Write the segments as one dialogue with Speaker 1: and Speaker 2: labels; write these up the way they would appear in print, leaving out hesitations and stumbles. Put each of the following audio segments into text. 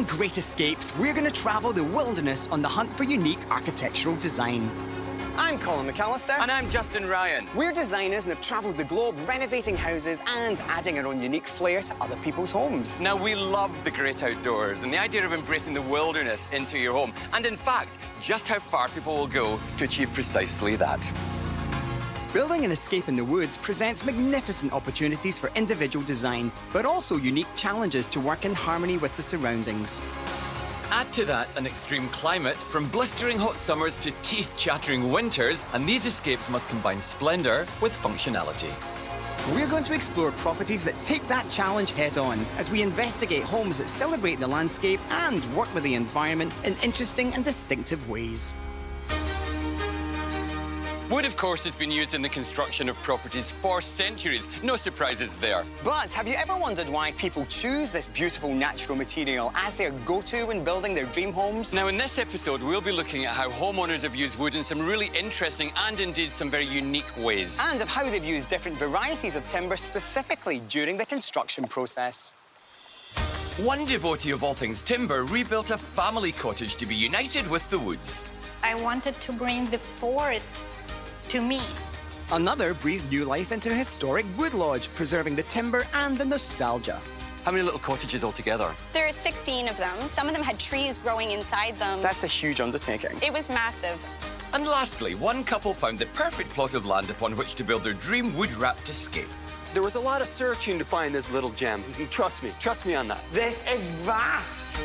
Speaker 1: On Great Escapes, we're going to travel the wilderness on the hunt for unique architectural design.
Speaker 2: I'm Colin McAllister.
Speaker 3: And I'm Justin Ryan.
Speaker 2: We're designers and have travelled the globe renovating houses and adding our own unique flair to other people's homes.
Speaker 3: Now, we love the great outdoors and the idea of embracing the wilderness into your home. And in fact, just how far people will go to achieve precisely that.
Speaker 1: Building an escape in the woods presents magnificent opportunities for individual design, but also unique challenges to work in harmony with the surroundings.
Speaker 4: Add to that an extreme climate, from blistering hot summers to teeth-chattering winters, and these escapes must combine splendor with functionality.
Speaker 1: We're going to explore properties that take that challenge head-on as we investigate homes that celebrate the landscape and work with the environment in interesting and distinctive ways.
Speaker 3: Wood, of course, has been used in the construction of properties for centuries. No surprises there.
Speaker 2: But have you ever wondered why people choose this beautiful natural material as their go-to when building their dream homes?
Speaker 3: Now, in this episode, we'll be looking at how homeowners have used wood in some really interesting and indeed some very unique ways.
Speaker 2: And of how they've used different varieties of timber specifically during the construction process.
Speaker 4: One devotee of all things timber rebuilt a family cottage to be united with the woods.
Speaker 5: I wanted to bring the forest to me.
Speaker 1: Another breathed new life into a historic wood lodge, preserving the timber and the nostalgia.
Speaker 3: How many little cottages altogether?
Speaker 6: There are 16 of them. Some of them had trees growing inside them.
Speaker 2: That's a huge undertaking.
Speaker 6: It was massive.
Speaker 4: And lastly, one couple found the perfect plot of land upon which to build their dream wood-wrapped escape.
Speaker 7: There was a lot of searching to find this little gem. Trust me on that.
Speaker 2: This is vast.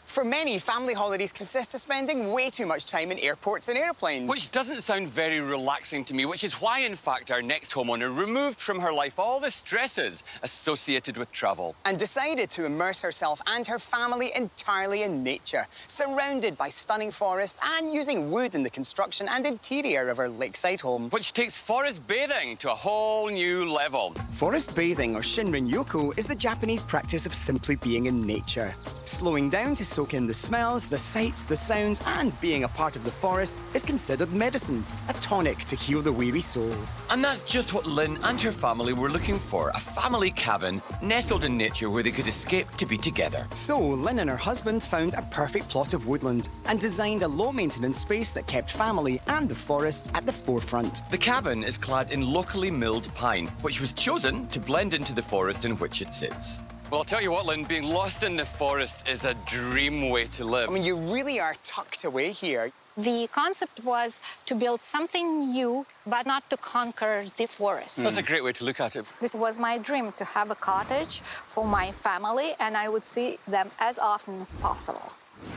Speaker 2: For many, family holidays consist of spending way too much time in airports and airplanes.
Speaker 3: Which doesn't sound very relaxing to me, which is why, in fact, our next homeowner removed from her life all the stresses associated with travel.
Speaker 2: And decided to immerse herself and her family entirely in nature, surrounded by stunning forest and using wood in the construction and interior of her lakeside home.
Speaker 3: Which takes forest bathing to a whole new level.
Speaker 1: Forest bathing, or Shinrin-yoku, is the Japanese practice of simply being in nature. Slowing down to soak in the smells, the sights, the sounds, and being a part of the forest is considered medicine, a tonic to heal the weary soul.
Speaker 4: And that's just what Lynn and her family were looking for, a family cabin nestled in nature where they could escape to be together.
Speaker 1: So Lynn and her husband found a perfect plot of woodland and designed a low-maintenance space that kept family and the forest at the forefront.
Speaker 4: The cabin is clad in locally milled pine, which was chosen to blend into the forest in which it sits.
Speaker 3: Well, I'll tell you what, Lynn, being lost in the forest is a dream way to live.
Speaker 2: I mean, you really are tucked away here.
Speaker 5: The concept was to build something new, but not to conquer the forest.
Speaker 3: That's a great way to look at it.
Speaker 5: This was my dream, to have a cottage for my family, and I would see them as often as possible.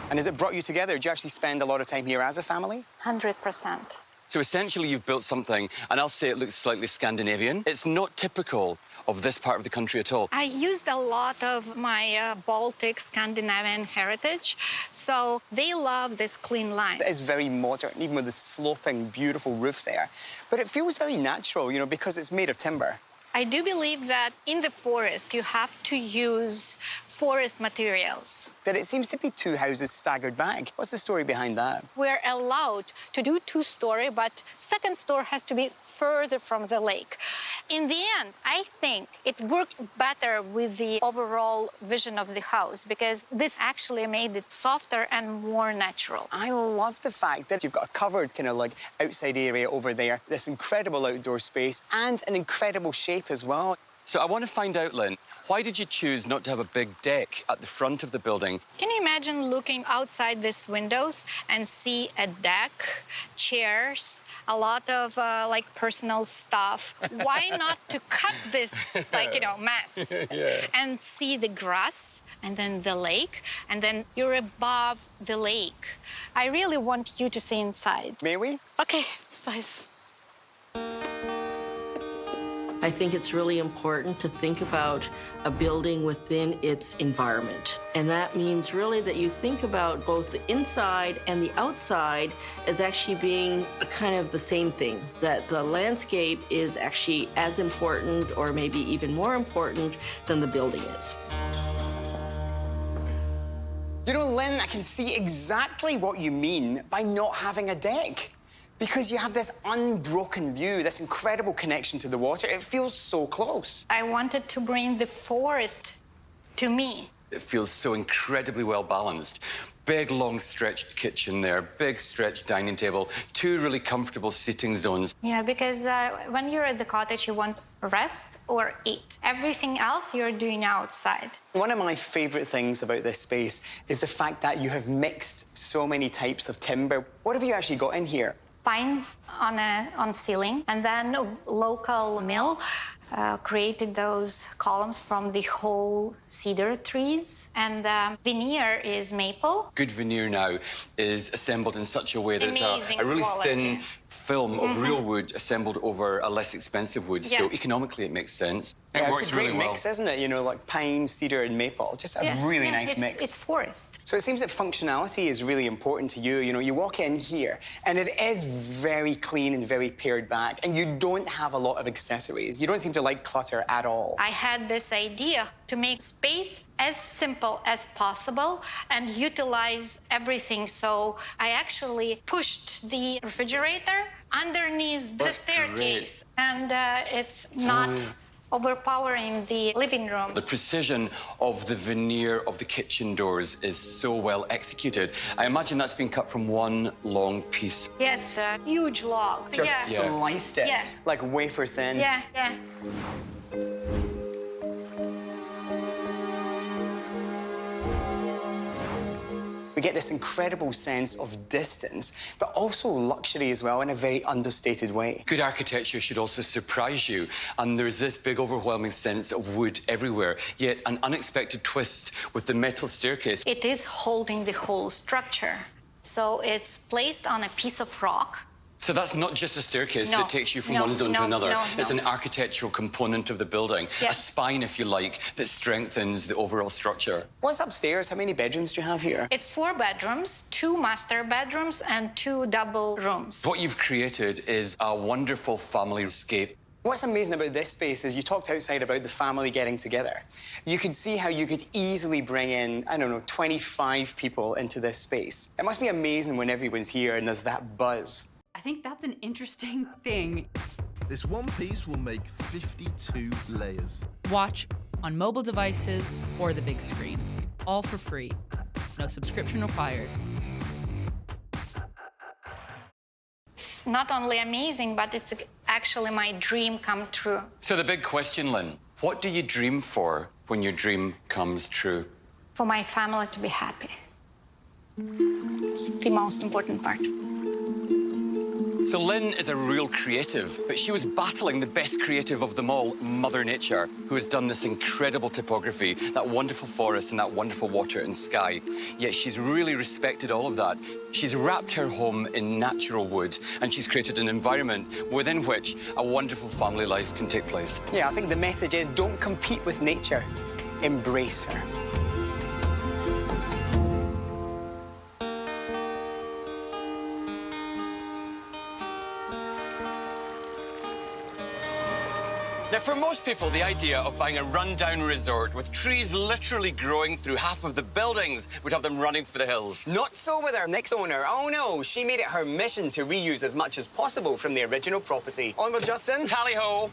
Speaker 2: And has it brought you together? Do you actually spend a lot of time here as a family?
Speaker 5: 100%.
Speaker 3: So essentially, you've built something, and I'll say it looks slightly Scandinavian. It's not typical of this part of the country at all.
Speaker 5: I used a lot of my Baltic Scandinavian heritage, so they love this clean line.
Speaker 2: It is very modern, even with the sloping, beautiful roof there. But it feels very natural, you know, because it's made of timber.
Speaker 5: I do believe that in the forest, you have to use forest materials.
Speaker 2: That it seems to be two houses staggered back. What's the story behind that?
Speaker 5: We're allowed to do two-story, but second story has to be further from the lake. In the end, I think it worked better with the overall vision of the house because this actually made it softer and more natural.
Speaker 2: I love the fact that you've got a covered kind of like outside area over there, this incredible outdoor space and an incredible shape as well.
Speaker 3: So I want to find out, Lynn, why did you choose not to have a big deck at the front of the building?
Speaker 5: Can you imagine looking outside these windows and see a deck, chairs, a lot of like personal stuff? Why not to cut this mess and see the grass and then the lake and then you're above the lake? I really want you to see inside.
Speaker 2: May we?
Speaker 5: Okay, please.
Speaker 8: I think it's really important to think about a building within its environment. And that means really that you think about both the inside and the outside as actually being kind of the same thing, that the landscape is actually as important or maybe even more important than the building is.
Speaker 2: You know, Lynn, I can see exactly what you mean by not having a deck. Because you have this unbroken view, this incredible connection to the water. It feels so close.
Speaker 5: I wanted to bring the forest to me.
Speaker 3: It feels so incredibly well balanced. Big, long, stretched kitchen there, big, stretched dining table, 2 really comfortable seating zones.
Speaker 5: Yeah, because when you're at the cottage, you want rest or eat. Everything else you're doing outside.
Speaker 2: One of my favourite things about this space is the fact that you have mixed so many types of timber. What have you actually got in here?
Speaker 5: Pine on ceiling, and then a local mill created those columns from the whole cedar trees, and veneer is maple.
Speaker 3: Good veneer now is assembled in such a way that it's a really
Speaker 5: quality.
Speaker 3: thin film of real wood assembled over a less expensive wood, so
Speaker 5: Yeah.
Speaker 3: economically it makes sense. It
Speaker 2: Yeah,
Speaker 3: works
Speaker 2: it's a great
Speaker 3: really well.
Speaker 2: mix, isn't it? You know, like pine, cedar, and maple. Just a really nice mix.
Speaker 5: It's forest.
Speaker 2: So it seems that functionality is really important to you. You know, you walk in here, and it is very clean and very pared back, and you don't have a lot of accessories. You don't seem to like clutter at all.
Speaker 5: I had this idea to make space as simple as possible and utilize everything. So I actually pushed the refrigerator underneath the
Speaker 3: That's
Speaker 5: staircase, and it's not overpowering the living room.
Speaker 3: The precision of the veneer of the kitchen doors is so well executed. I imagine that's been cut from one long piece.
Speaker 5: Yes, a huge log.
Speaker 2: Just
Speaker 5: yeah.
Speaker 2: sliced it,
Speaker 5: Yeah.
Speaker 2: like wafer thin.
Speaker 5: Yeah, yeah.
Speaker 2: We get this incredible sense of distance, but also luxury as well in a very understated way.
Speaker 3: Good architecture should also surprise you, and there's this big overwhelming sense of wood everywhere, yet an unexpected twist with the metal staircase.
Speaker 5: It is holding the whole structure. So it's placed on a piece of rock.
Speaker 3: So that's not just a staircase
Speaker 5: No,
Speaker 3: that takes you from
Speaker 5: no,
Speaker 3: one zone to
Speaker 5: no,
Speaker 3: another.
Speaker 5: no,
Speaker 3: It's
Speaker 5: no.
Speaker 3: an architectural component of the building,
Speaker 5: Yeah.
Speaker 3: a spine, if you like, that strengthens the overall structure.
Speaker 2: What's upstairs? How many bedrooms do you have here?
Speaker 5: It's 4 bedrooms, 2 master bedrooms, and 2 double rooms.
Speaker 3: What you've created is a wonderful family escape.
Speaker 2: What's amazing about this space is you talked outside about the family getting together. You could see how you could easily bring in, I don't know, 25 people into this space. It must be amazing when everyone's here and there's that buzz.
Speaker 9: I think that's an interesting thing.
Speaker 10: This one piece will make 52 layers.
Speaker 11: Watch on mobile devices or the big screen. All for free. No subscription required.
Speaker 5: It's not only amazing, but it's actually my dream come true.
Speaker 3: So the big question, Lynn, what do you dream for when your dream comes true?
Speaker 5: For my family to be happy. It's the most important part.
Speaker 3: So Lynn is a real creative, but she was battling the best creative of them all, Mother Nature, who has done this incredible topography, that wonderful forest and that wonderful water and sky. Yet she's really respected all of that. She's wrapped her home in natural wood, and she's created an environment within which a wonderful family life can take place.
Speaker 2: Yeah, I think the message is don't compete with nature, embrace her.
Speaker 3: Now, for most people, the idea of buying a rundown resort with trees literally growing through half of the buildings would have them running for the hills.
Speaker 2: Not so with our next owner. Oh no, she made it her mission to reuse as much as possible from the original property. Onward, Justin.
Speaker 3: Tally-ho!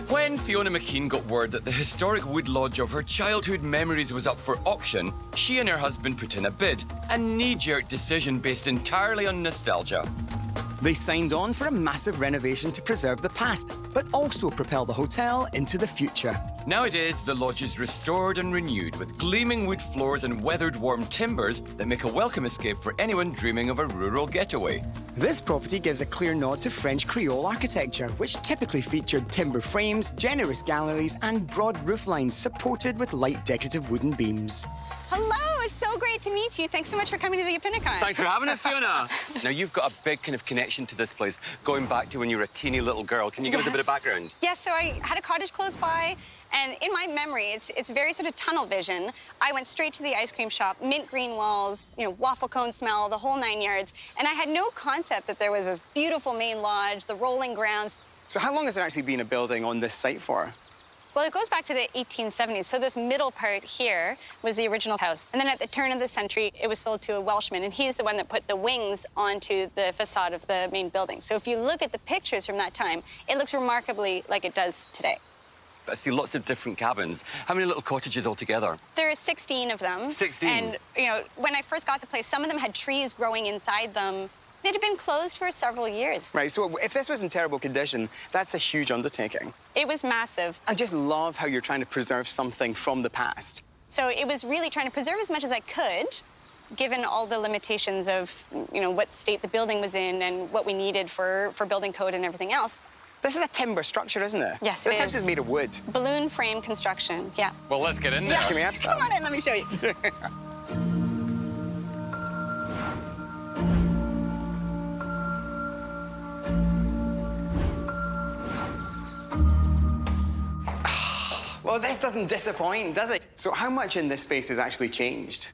Speaker 3: When Fiona McKean got word that the historic wood lodge of her childhood memories was up for auction, she and her husband put in a bid, a knee-jerk decision based entirely on nostalgia.
Speaker 1: They signed on for a massive renovation to preserve the past, but also propel the hotel into the future.
Speaker 3: Nowadays, the lodge is restored and renewed with gleaming wood floors and weathered warm timbers that make a welcome escape for anyone dreaming of a rural getaway.
Speaker 1: This property gives a clear nod to French Creole architecture, which typically featured timber frames, generous galleries, and broad rooflines supported with light decorative wooden beams.
Speaker 6: Hello, it's so great to meet you. Thanks so much for coming to the Appinicon.
Speaker 3: Thanks for having us, Fiona. Now, you've got a big kind of connection to this place, going back to when you were a teeny little girl. Can you give us a bit of background?
Speaker 6: Yes, so I had a cottage close by, and in my memory, it's very sort of tunnel vision. I went straight to the ice cream shop, mint green walls, you know, waffle cone smell, the whole 9 yards, and I had no concept that there was this beautiful main lodge, the rolling grounds.
Speaker 2: So how long has there actually been a building on this site for?
Speaker 6: Well, it goes back to the 1870s. So this middle part here was the original house. And then at the turn of the century, it was sold to a Welshman, and he's the one that put the wings onto the facade of the main building. So if you look at the pictures from that time, it looks remarkably like it does today.
Speaker 3: I see lots of different cabins. How many little cottages altogether?
Speaker 6: There are 16 of them.
Speaker 3: 16?
Speaker 6: And, you know, when I first got the place, some of them had trees growing inside them. It had been closed for several years.
Speaker 2: Right, so if this was in terrible condition, that's a huge undertaking.
Speaker 6: It was massive.
Speaker 2: I just love how you're trying to preserve something from the past.
Speaker 6: So it was really trying to preserve as much as I could, given all the limitations of, you know, what state the building was in and what we needed for building code and everything else.
Speaker 2: This is a timber structure, isn't it?
Speaker 6: Yes, it
Speaker 2: This house
Speaker 6: is.
Speaker 2: is made of wood.
Speaker 6: Balloon frame construction, yeah.
Speaker 3: Well, let's get in there.
Speaker 2: Can we have some?
Speaker 6: Come on in, let me show you.
Speaker 2: Well, this doesn't disappoint, does it? So how much in this space has actually changed?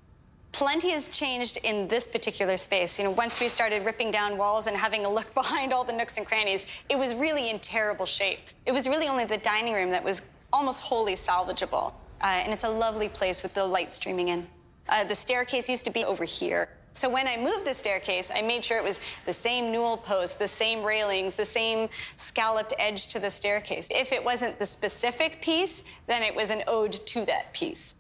Speaker 6: Plenty has changed in this particular space. You know, once we started ripping down walls and having a look behind all the nooks and crannies, it was really in terrible shape. It was really only the dining room that was almost wholly salvageable. And it's a lovely place with the light streaming in. The staircase used to be over here. So when I moved the staircase, I made sure it was the same newel post, the same railings, the same scalloped edge to the staircase. If it wasn't the specific piece, then it was an ode to that piece.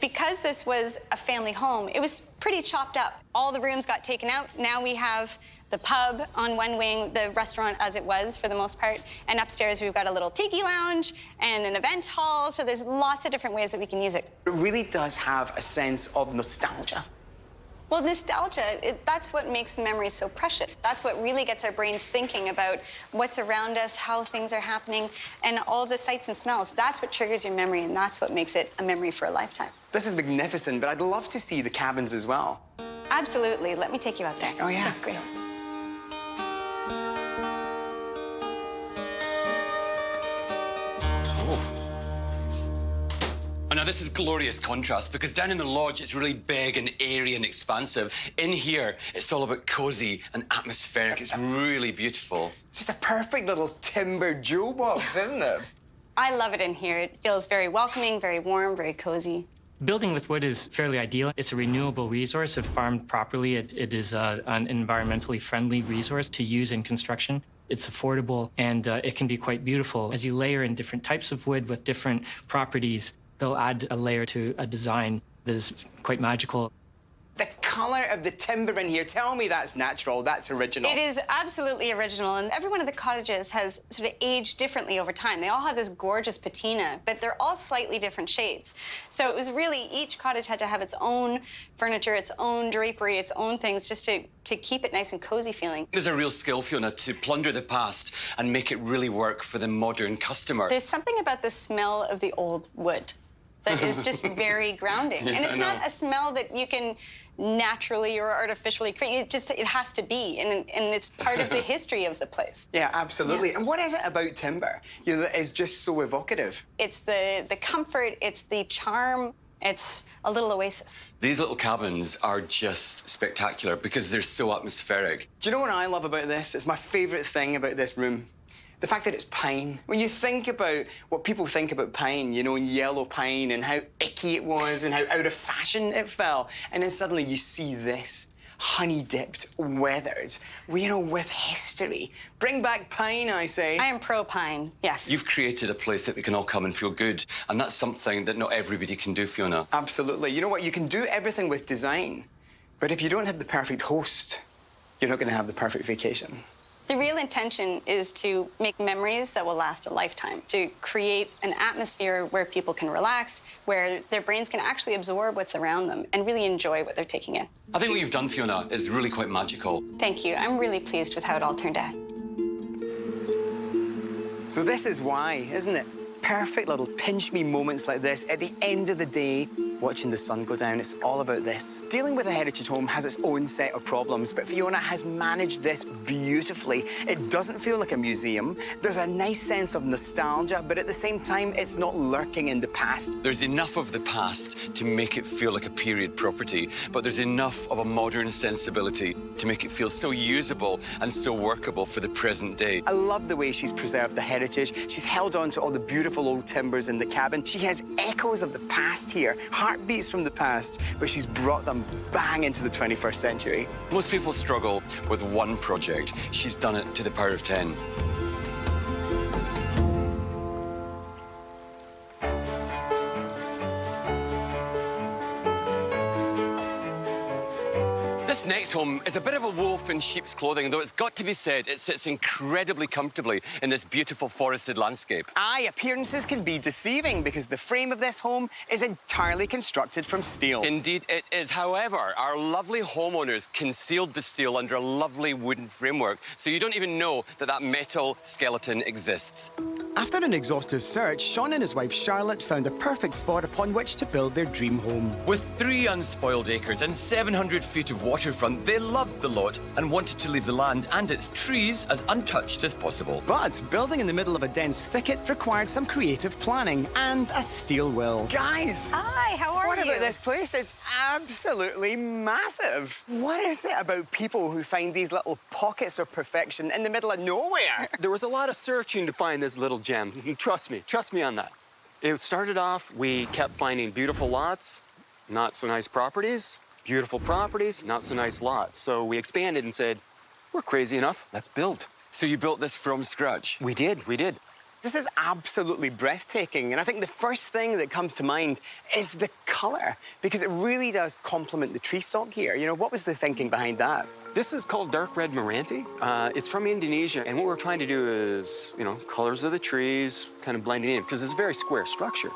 Speaker 6: Because this was a family home, it was pretty chopped up. All the rooms got taken out. Now we have the pub on one wing, the restaurant as it was for the most part, and upstairs we've got a little tiki lounge and an event hall, so there's lots of different ways that we can use it.
Speaker 2: It really does have a sense of nostalgia.
Speaker 6: Well, nostalgia, that's what makes the memories so precious. That's what really gets our brains thinking about what's around us, how things are happening, and all the sights and smells. That's what triggers your memory, and that's what makes it a memory for a lifetime.
Speaker 2: This is magnificent, but I'd love to see the cabins as well.
Speaker 6: Absolutely. Let me take you out there.
Speaker 2: Oh, yeah.
Speaker 6: Great.
Speaker 3: Oh, now, this is glorious contrast, because down in the lodge, it's really big and airy and expansive. In here, it's all about cozy and atmospheric. It's really beautiful.
Speaker 2: It's just a perfect little timber jewel box, isn't it?
Speaker 6: I love it in here. It feels very welcoming, very warm, very cozy.
Speaker 12: Building with wood is fairly ideal. It's a renewable resource. If farmed properly, it is an environmentally friendly resource to use in construction. It's affordable, and it can be quite beautiful. As you layer in different types of wood with different properties, they'll add a layer to a design that is quite magical.
Speaker 2: The colour of the timber in here, tell me that's natural, that's original.
Speaker 6: It is absolutely original, and every one of the cottages has sort of aged differently over time. They all have this gorgeous patina, but they're all slightly different shades. So it was really, each cottage had to have its own furniture, its own drapery, its own things, just to keep it nice and cozy feeling.
Speaker 3: There's a real skill, Fiona, to plunder the past and make it really work for the modern customer.
Speaker 6: There's something about the smell of the old wood that is just very grounding.
Speaker 3: Yeah,
Speaker 6: and it's not a smell that you can naturally or artificially create. It has to be, and it's part of the history of the place.
Speaker 2: Yeah, absolutely. Yeah. And what is it about timber, you know, that is just so evocative?
Speaker 6: It's the comfort, it's the charm, it's a little oasis.
Speaker 3: These little cabins are just spectacular because they're so atmospheric.
Speaker 2: Do you know what I love about this? It's my favourite thing about this room. The fact that it's pine. When you think about what people think about pine, you know, yellow pine and how icky it was and how out of fashion it fell, and then suddenly you see this honey-dipped, weathered, you know, with history. Bring back pine, I say.
Speaker 6: I am pro-pine, yes.
Speaker 3: You've created a place that they can all come and feel good, and that's something that not everybody can do, Fiona.
Speaker 2: Absolutely. You know what? You can do everything with design, but if you don't have the perfect host, you're not going to have the perfect vacation.
Speaker 6: The real intention is to make memories that will last a lifetime, to create an atmosphere where people can relax, where their brains can actually absorb what's around them and really enjoy what they're taking in.
Speaker 3: I think what you've done, Fiona, is really quite magical.
Speaker 6: Thank you. I'm really pleased with how it all turned out.
Speaker 2: So this is why, isn't it? Perfect little pinch-me moments like this at the end of the day watching the sun go down. It's all about this. Dealing with a heritage home has its own set of problems, but Fiona has managed this beautifully. It doesn't feel like a museum. There's a nice sense of nostalgia, but at the same time, it's not lurking in the past.
Speaker 3: There's enough of the past to make it feel like a period property, but there's enough of a modern sensibility to make it feel so usable and so workable for the present day.
Speaker 2: I love the way she's preserved the heritage. She's held on to all the beautiful old timbers in the cabin. She has echoes of the past here, heartbeats from the past, but she's brought them bang into the 21st century.
Speaker 3: Most people struggle with one project. She's done it to the power of 10. This next home is a bit of a wolf in sheep's clothing, though it's got to be said it sits incredibly comfortably in this beautiful forested landscape.
Speaker 2: Aye, appearances can be deceiving because the frame of this home is entirely constructed from steel.
Speaker 3: Indeed it is. However, our lovely homeowners concealed the steel under a lovely wooden framework, so you don't even know that that metal skeleton exists.
Speaker 1: After an exhaustive search, Sean and his wife Charlotte found a perfect spot upon which to build their dream home.
Speaker 4: With 3 unspoiled acres and 700 feet of waterfront, they loved the lot and wanted to leave the land and its trees as untouched as possible.
Speaker 1: But building in the middle of a dense thicket required some creative planning and a steel will.
Speaker 2: Guys!
Speaker 6: Hi, how are
Speaker 2: What
Speaker 6: you?
Speaker 2: about this place? It's absolutely massive. What is it about people who find these little pockets of perfection in the middle of nowhere?
Speaker 7: There was a lot of searching to find this little gem. Trust me on that. It started off, we kept finding beautiful lots, not so nice properties, beautiful properties, not so nice lots. So we expanded and said, we're crazy enough, let's build.
Speaker 3: So you built this from scratch?
Speaker 7: We did.
Speaker 2: This is absolutely breathtaking, and I think the first thing that comes to mind is the colour, because it really does complement the tree stock here. You know, what was the thinking behind that?
Speaker 7: This is called dark red Meranti. It's from Indonesia, and what we're trying to do is, you know, colors of the trees kind of blending in, because it's a very square structure.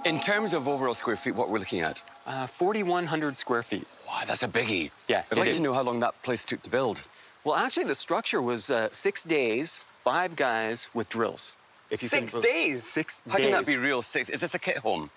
Speaker 3: In terms of overall square feet, what we're looking at?
Speaker 7: 4,100 square feet.
Speaker 3: Wow, that's a biggie.
Speaker 7: Yeah,
Speaker 3: I'd like to know how long that place took to build.
Speaker 7: Well, actually, the structure was 6 days, 5 guys with drills. If you
Speaker 2: 6
Speaker 7: can-
Speaker 2: days?
Speaker 7: 6 days.
Speaker 3: How can that be real? Is this a kit home?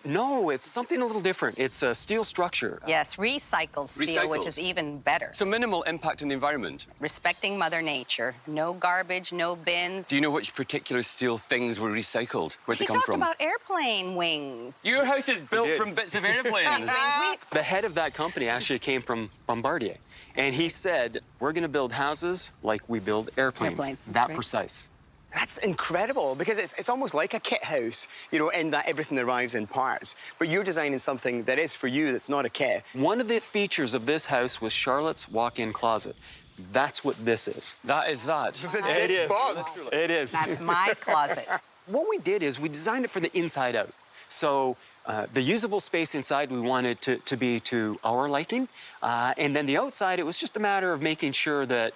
Speaker 7: No, it's something a little different. It's a steel structure.
Speaker 13: Yes, recycled steel, which is even better.
Speaker 3: So minimal impact on the environment.
Speaker 13: Respecting Mother Nature. No garbage, no bins.
Speaker 3: Do you know which particular steel things were recycled? Where'd they
Speaker 13: She
Speaker 3: come
Speaker 13: talked
Speaker 3: from?
Speaker 13: about airplane wings.
Speaker 3: Your house is built
Speaker 7: did.
Speaker 3: from bits of airplanes.
Speaker 7: The head of that company actually came from Bombardier. And he said, we're going to build houses like we build airplanes.
Speaker 13: That's
Speaker 7: that
Speaker 13: right.
Speaker 7: precise.
Speaker 2: That's incredible, because it's almost like a kit house, you know, in that everything arrives in parts. But you're designing something that is for you, that's not a kit.
Speaker 7: One of the features of this house was Charlotte's walk-in closet. That's what this is.
Speaker 3: That is that.
Speaker 2: This box.
Speaker 7: It is.
Speaker 13: That's my closet.
Speaker 7: What we did is we designed it for the inside out. So the usable space inside we wanted to be to our liking. And then the outside, it was just a matter of making sure that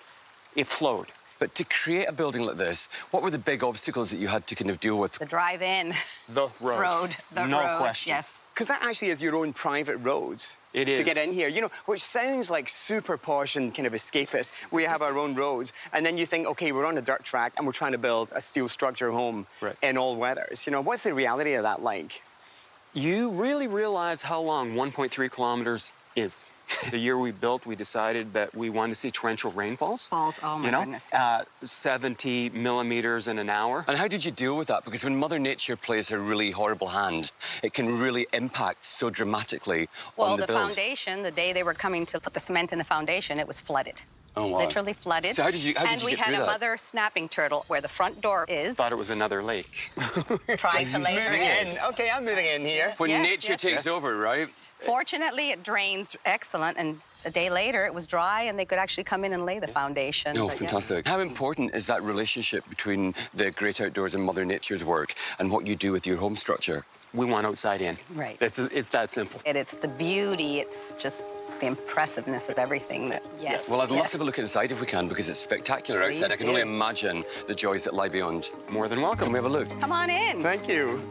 Speaker 7: it flowed.
Speaker 3: But to create a building like this, what were the big obstacles that you had to kind of deal with?
Speaker 13: The drive-in.
Speaker 7: The road.
Speaker 13: The
Speaker 7: no
Speaker 13: road,
Speaker 7: question.
Speaker 13: yes.
Speaker 2: Because that actually is your own private road.
Speaker 7: It is.
Speaker 2: To get in here, you know, which sounds like super posh and kind of escapist. We have our own roads, and then you think, okay, we're on a dirt track and we're trying to build a steel structure home in all weathers. You know, what's the reality of that like?
Speaker 7: You really realize how long 1.3 kilometers is. The year we built, we decided that we wanted to see torrential rainfalls.
Speaker 13: Oh my goodness. Yes.
Speaker 7: 70 millimeters in an hour.
Speaker 3: And how did you deal with that? Because when Mother Nature plays a really horrible hand, it can really impact so dramatically
Speaker 13: Well,
Speaker 3: on the
Speaker 13: the
Speaker 3: build.
Speaker 13: foundation, the day they were coming to put the cement in the foundation, it was flooded.
Speaker 3: Oh, wow.
Speaker 13: Literally flooded.
Speaker 3: So how did you
Speaker 13: and
Speaker 3: get
Speaker 13: we
Speaker 3: through
Speaker 13: had a
Speaker 3: that?
Speaker 13: mother snapping turtle where the front door is.
Speaker 7: Thought it was another lake.
Speaker 13: Trying to lay her
Speaker 2: Moving in.
Speaker 13: eggs.
Speaker 2: Okay, I'm moving in here.
Speaker 3: When
Speaker 13: Yes,
Speaker 3: nature
Speaker 13: yes.
Speaker 3: takes over, right?
Speaker 13: Fortunately, it drains excellent, and a day later, it was dry, and they could actually come in and lay the foundation.
Speaker 3: Oh,
Speaker 13: But, yeah.
Speaker 3: fantastic. How important is that relationship between the great outdoors and Mother Nature's work and what you do with your home structure?
Speaker 7: We want outside in.
Speaker 13: Right.
Speaker 7: It's that simple.
Speaker 13: It's the beauty, it's just the impressiveness of everything. Yes.
Speaker 3: Well, I'd love to have a look inside if we can, because it's spectacular
Speaker 13: Please
Speaker 3: outside. I can
Speaker 13: do.
Speaker 3: only imagine the joys that lie beyond.
Speaker 7: More than welcome.
Speaker 3: Can we have a look?
Speaker 13: Come on in.
Speaker 2: Thank you.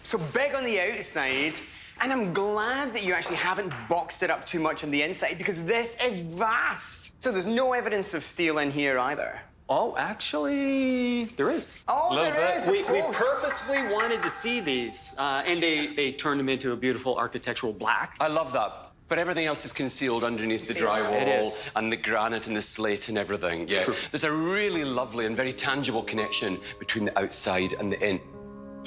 Speaker 2: So big on the outside, And I'm glad that you actually haven't boxed it up too much on the inside because this is vast. So there's no evidence of steel in here either.
Speaker 7: Oh, actually, there is.
Speaker 2: Oh, there is.
Speaker 7: We purposely wanted to see these, and they turned them into a beautiful architectural black.
Speaker 3: I love that. But everything else is concealed underneath the drywall and the granite and the slate and everything. Yeah.
Speaker 7: True.
Speaker 3: There's a really lovely and very tangible connection between the outside and the in.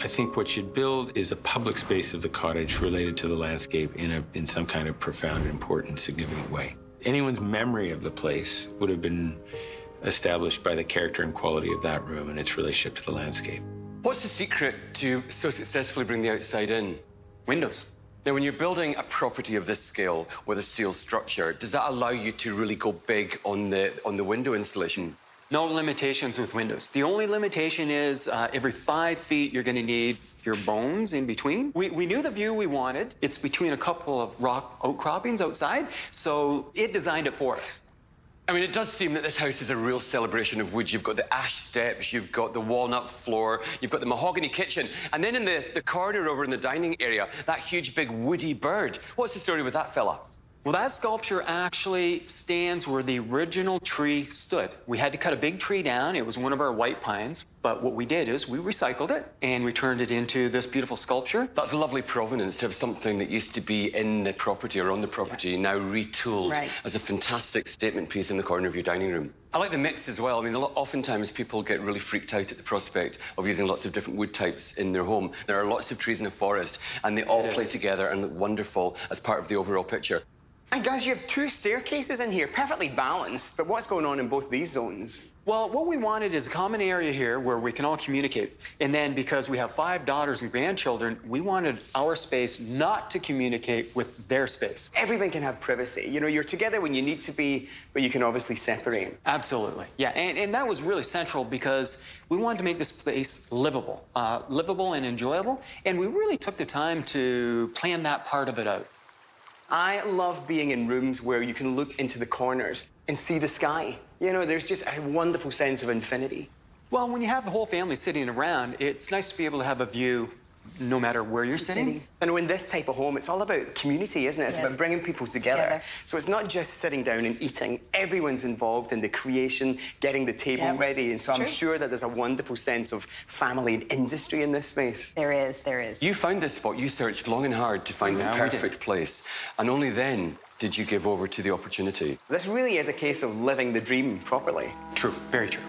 Speaker 14: I think what you'd build is a public space of the cottage related to the landscape in some kind of profound, important, significant way. Anyone's memory of the place would have been established by the character and quality of that room and its relationship to the landscape.
Speaker 3: What's the secret to so successfully bring the outside in?
Speaker 7: Windows.
Speaker 3: Now, when you're building a property of this scale with a steel structure, does that allow you to really go big on the window installation?
Speaker 7: No limitations with windows. The only limitation is every 5 feet, you're going to need your bones in between. We knew the view we wanted. It's between a couple of rock outcroppings outside, so it designed it for us.
Speaker 3: I mean, it does seem that this house is a real celebration of wood. You've got the ash steps, you've got the walnut floor, you've got the mahogany kitchen, and then in the corner over in the dining area, that huge big woody bird. What's the story with that fella?
Speaker 7: Well, that sculpture actually stands where the original tree stood. We had to cut a big tree down. It was one of our white pines. But what we did is we recycled it and we turned it into this beautiful sculpture.
Speaker 3: That's a lovely provenance to have something that used to be in the property or on the property now retooled as a fantastic statement piece in the corner of your dining room. I like the mix as well. I mean, oftentimes people get really freaked out at the prospect of using lots of different wood types in their home. There are lots of trees in a forest and they all play together and look wonderful as part of the overall picture.
Speaker 2: And guys, you have 2 staircases in here, perfectly balanced, but what's going on in both these zones?
Speaker 7: Well, what we wanted is a common area here where we can all communicate. And then because we have 5 daughters and grandchildren, we wanted our space not to communicate with their space.
Speaker 2: Everyone can have privacy. You know, you're together when you need to be, but you can obviously separate.
Speaker 7: Absolutely. Yeah, and that was really central because we wanted to make this place livable and enjoyable. And we really took the time to plan that part of it out.
Speaker 2: I love being in rooms where you can look into the corners and see the sky. You know, there's just a wonderful sense of infinity.
Speaker 7: Well, when you have the whole family sitting around, it's nice to be able to have a view no matter where you're sitting.
Speaker 2: And in this type of home, it's all about community, isn't it? It's about bringing people together. So it's not just sitting down and eating. Everyone's involved in the creation, getting the table ready. And so I'm sure that there's a wonderful sense of family and industry in this space.
Speaker 13: There is, there is.
Speaker 3: You found this spot. You searched long and hard to find the perfect place. And only then did you give over to the opportunity.
Speaker 2: This really is a case of living the dream properly.
Speaker 7: True, very true.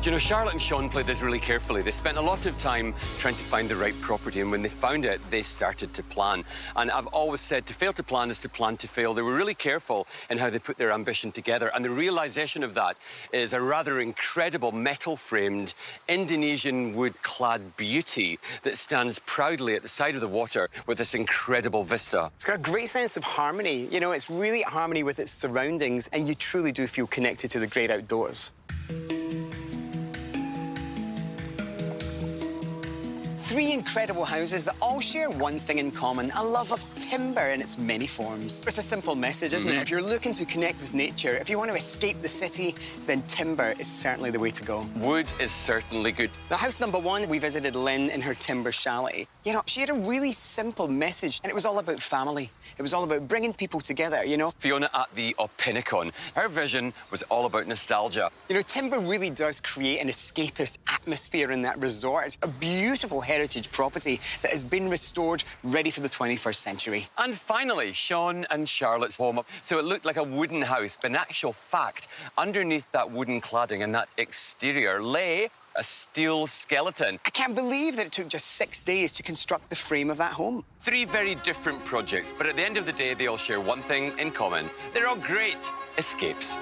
Speaker 3: Do you know, Charlotte and Sean played this really carefully. They spent a lot of time trying to find the right property, and when they found it, they started to plan. And I've always said to fail to plan is to plan to fail. They were really careful in how they put their ambition together, and the realization of that is a rather incredible metal-framed Indonesian wood-clad beauty that stands proudly at the side of the water with this incredible vista.
Speaker 2: It's got a great sense of harmony. You know, it's really at harmony with its surroundings, and you truly do feel connected to the great outdoors. 3 incredible houses that all share one thing in common, a love of timber in its many forms. It's a simple message, isn't it? If you're looking to connect with nature, if you want to escape the city, then timber is certainly the way to go.
Speaker 3: Wood is certainly good.
Speaker 2: Now, house number 1, we visited Lynn in her timber chalet. You know, she had a really simple message, and it was all about family. It was all about bringing people together, you know?
Speaker 3: Fiona at the Oppinicon, her vision was all about nostalgia.
Speaker 2: You know, timber really does create an escapist atmosphere in that resort. A beautiful heritage property that has been restored, ready for the 21st century.
Speaker 3: And finally, Sean and Charlotte's home. So it looked like a wooden house, but in actual fact, underneath that wooden cladding and that exterior lay a steel skeleton.
Speaker 2: I can't believe that it took just 6 days to construct the frame of that home.
Speaker 3: 3 very different projects, but at the end of the day, they all share one thing in common. They're all great escapes.